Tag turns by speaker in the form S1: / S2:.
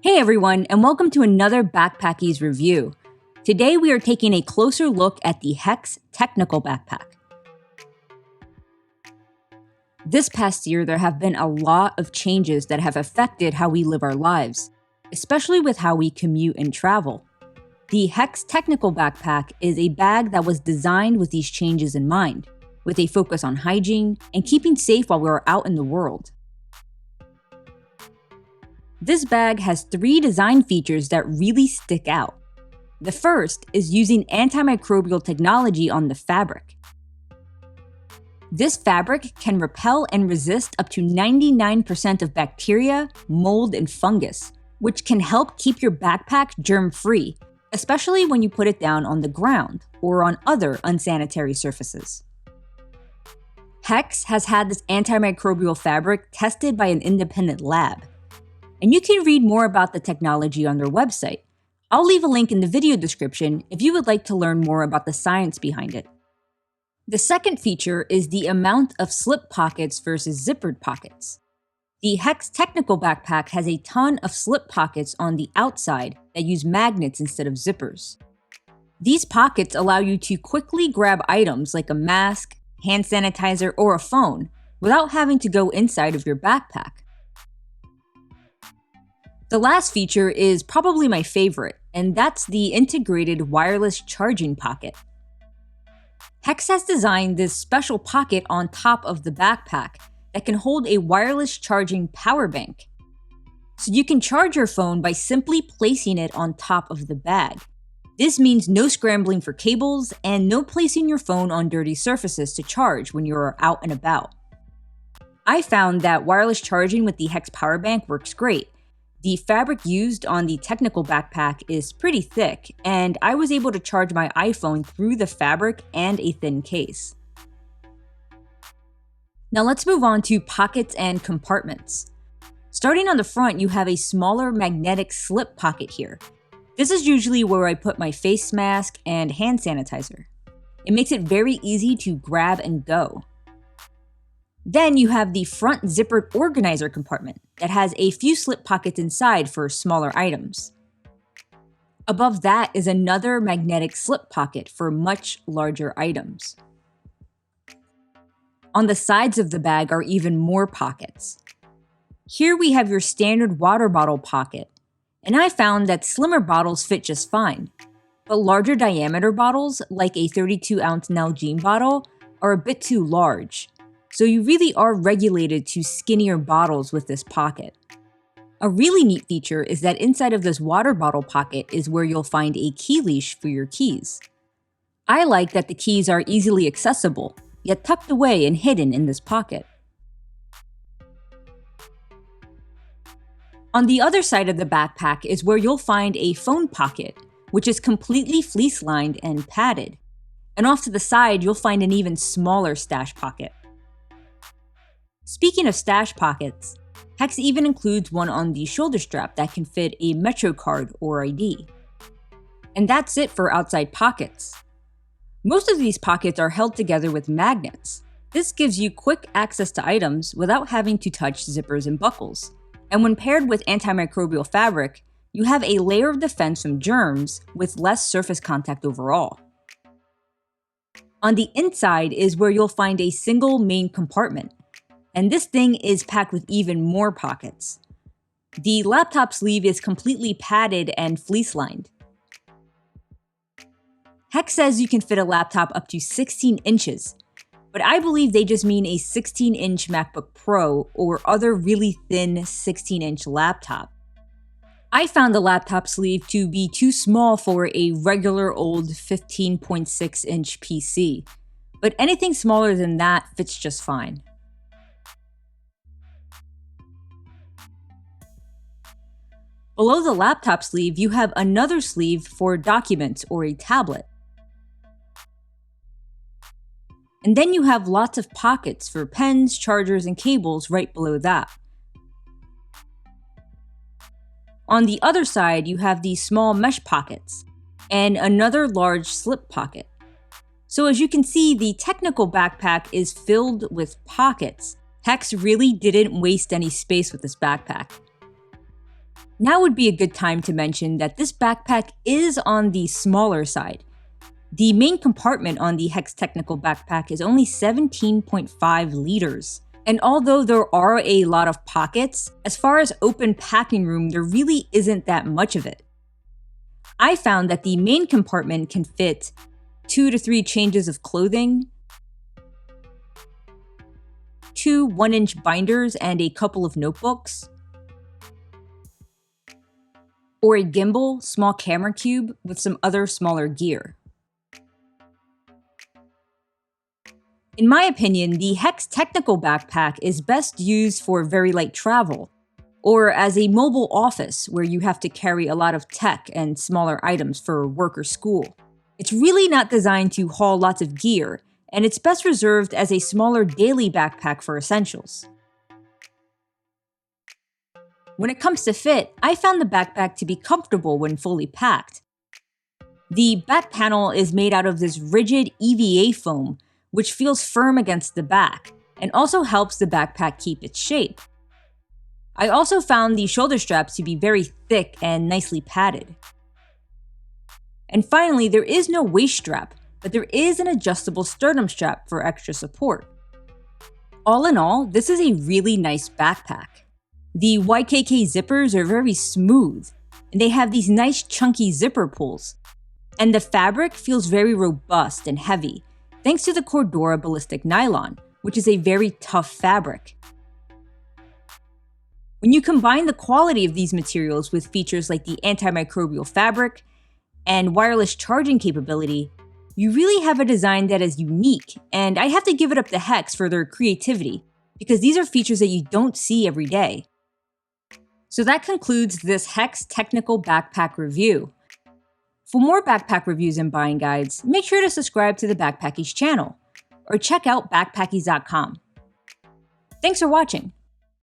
S1: Hey everyone, and welcome to another Backpackies review. Today we are taking a closer look at the HEX Technical backpack. This past year, there have been a lot of changes that have affected how we live our lives, especially with how we commute and travel. The HEX Technical backpack is a bag that was designed with these changes in mind, with a focus on hygiene and keeping safe while we are out in the world. This bag has 3 design features that really stick out. The first is using antimicrobial technology on the fabric. This fabric can repel and resist up to 99% of bacteria, mold, and fungus, which can help keep your backpack germ-free, especially when you put it down on the ground or on other unsanitary surfaces. HEX has had this antimicrobial fabric tested by an independent lab. And you can read more about the technology on their website. I'll leave a link in the video description if you would like to learn more about the science behind it. The second feature is the amount of slip pockets versus zippered pockets. The HEX Technical backpack has a ton of slip pockets on the outside that use magnets instead of zippers. These pockets allow you to quickly grab items like a mask, hand sanitizer, or a phone without having to go inside of your backpack. The last feature is probably my favorite, and that's the integrated wireless charging pocket. HEX has designed this special pocket on top of the backpack that can hold a wireless charging power bank. So you can charge your phone by simply placing it on top of the bag. This means no scrambling for cables and no placing your phone on dirty surfaces to charge when you're out and about. I found that wireless charging with the HEX power bank works great. The fabric used on the technical backpack is pretty thick, and I was able to charge my iPhone through the fabric and a thin case. Now let's move on to pockets and compartments. Starting on the front, you have a smaller magnetic slip pocket here. This is usually where I put my face mask and hand sanitizer. It makes it very easy to grab and go. Then you have the front zippered organizer compartment that has a few slip pockets inside for smaller items. Above that is another magnetic slip pocket for much larger items. On the sides of the bag are even more pockets. Here we have your standard water bottle pocket, and I found that slimmer bottles fit just fine, but larger diameter bottles, like a 32-ounce Nalgene bottle, are a bit too large. So you really are regulated to skinnier bottles with this pocket. A really neat feature is that inside of this water bottle pocket is where you'll find a key leash for your keys. I like that the keys are easily accessible, yet tucked away and hidden in this pocket. On the other side of the backpack is where you'll find a phone pocket, which is completely fleece-lined and padded. And off to the side, you'll find an even smaller stash pocket. Speaking of stash pockets, HEX even includes one on the shoulder strap that can fit a Metro card or ID. And that's it for outside pockets. Most of these pockets are held together with magnets. This gives you quick access to items without having to touch zippers and buckles. And when paired with antimicrobial fabric, you have a layer of defense from germs with less surface contact overall. On the inside is where you'll find a single main compartment. And this thing is packed with even more pockets. The laptop sleeve is completely padded and fleece-lined. HEX says you can fit a laptop up to 16 inches, but I believe they just mean a 16-inch MacBook Pro or other really thin 16-inch laptop. I found the laptop sleeve to be too small for a regular old 15.6-inch PC, but anything smaller than that fits just fine. Below the laptop sleeve, you have another sleeve for documents or a tablet. And then you have lots of pockets for pens, chargers, and cables right below that. On the other side, you have these small mesh pockets and another large slip pocket. So as you can see, the technical backpack is filled with pockets. HEX really didn't waste any space with this backpack. Now would be a good time to mention that this backpack is on the smaller side. The main compartment on the HEX Technical backpack is only 17.5 liters. And although there are a lot of pockets, as far as open packing room, there really isn't that much of it. I found that the main compartment can fit 2 to 3 changes of clothing, 2 1-inch binders and a couple of notebooks, or a gimbal, small camera cube with some other smaller gear. In my opinion, the HEX Technical backpack is best used for very light travel, or as a mobile office where you have to carry a lot of tech and smaller items for work or school. It's really not designed to haul lots of gear, and it's best reserved as a smaller daily backpack for essentials. When it comes to fit, I found the backpack to be comfortable when fully packed. The back panel is made out of this rigid EVA foam, which feels firm against the back, and also helps the backpack keep its shape. I also found the shoulder straps to be very thick and nicely padded. And finally, there is no waist strap, but there is an adjustable sternum strap for extra support. All in all, this is a really nice backpack. The YKK zippers are very smooth, and they have these nice chunky zipper pulls. And the fabric feels very robust and heavy, thanks to the Cordura ballistic nylon, which is a very tough fabric. When you combine the quality of these materials with features like the antimicrobial fabric and wireless charging capability, you really have a design that is unique, and I have to give it up to HEX for their creativity, because these are features that you don't see every day. So that concludes this HEX Technical backpack review. For more backpack reviews and buying guides, make sure to subscribe to the Backpackies channel, or check out backpackies.com. Thanks for watching.